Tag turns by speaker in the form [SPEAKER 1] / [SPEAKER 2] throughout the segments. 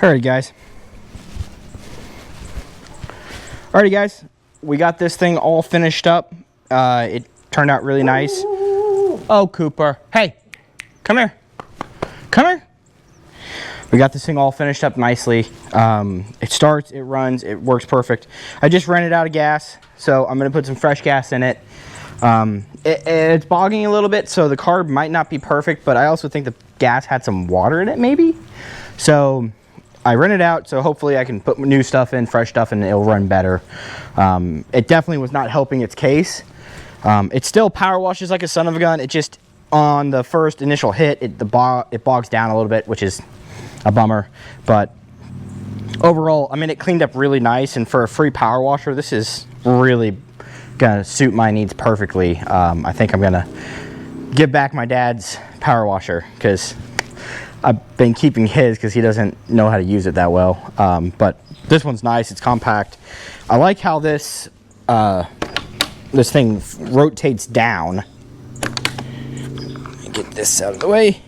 [SPEAKER 1] Alrighty guys, we got this thing all finished up. It turned out really nice. Oh, Cooper, hey, come here. We got this thing all finished up nicely. It starts, it runs, it works perfect. I just ran it out of gas, so I'm gonna put some fresh gas in it. It's bogging a little bit, so the carb might not be perfect, but I also think the gas had some water in it maybe. So I ran it out, so hopefully I can put new stuff in, fresh stuff, and it'll run better. It definitely was not helping its case. It still power washes like a son of a gun. It just, on the first initial hit, it bogs down a little bit, which is a bummer. But overall, I mean, it cleaned up really nice, and for a free power washer, this is really gonna suit my needs perfectly. I think I'm gonna give back my dad's power washer, because I've been keeping his because he doesn't know how to use it that well. But this one's nice, it's compact. I like how this this thing rotates down. Let me get this out of the way.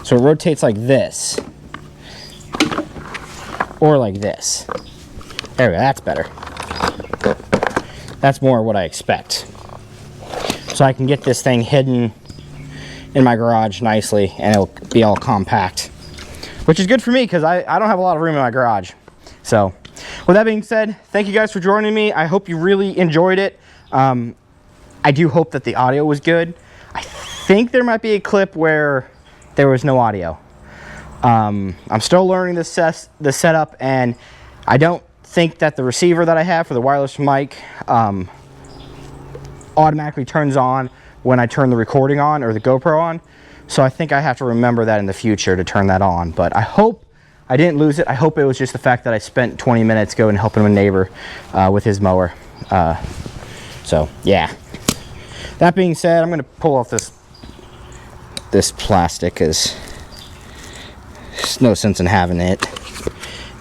[SPEAKER 1] So it rotates like this, or like this. There we go, that's better. That's more what I expect. So I can get this thing hidden in my garage nicely, and it'll be all compact, which is good for me because I don't have a lot of room in my garage. So with that being said, thank you guys for joining me. I hope you really enjoyed it. I do hope that the audio was good. I think there might be a clip where there was no audio. I'm still learning the setup, and I don't think that the receiver that I have for the wireless mic automatically turns on when I turn the recording on or the GoPro on. So I think I have to remember that in the future to turn that on. But I hope I didn't lose it. I hope it was just the fact that I spent 20 minutes going and helping a neighbor with his mower. So yeah. That being said, I'm gonna pull off this plastic because there's no sense in having it,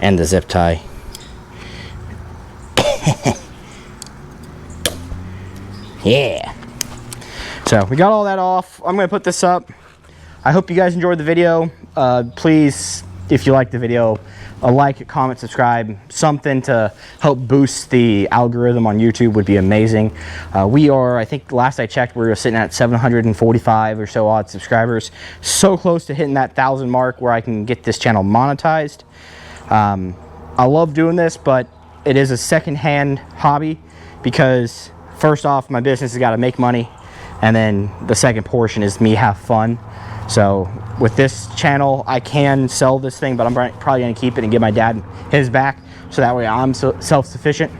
[SPEAKER 1] and the zip tie. Yeah. So we got all that off. I'm gonna put this up. I hope you guys enjoyed the video. Please, if you liked the video, a like, comment, subscribe, something to help boost the algorithm on YouTube would be amazing. We are, I think last I checked, we were sitting at 745 or so odd subscribers. So close to hitting that 1,000 mark where I can get this channel monetized. I love doing this, but it is a secondhand hobby because first off, my business has got to make money, and then the second portion is me have fun. So with this channel, I can sell this thing, but I'm probably going to keep it and give my dad his back, so that way I'm self-sufficient.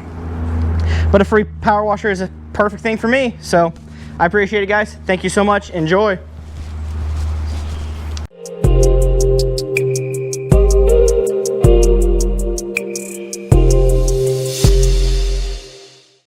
[SPEAKER 1] But a free power washer is a perfect thing for me. So I appreciate it, guys. Thank you so much. Enjoy.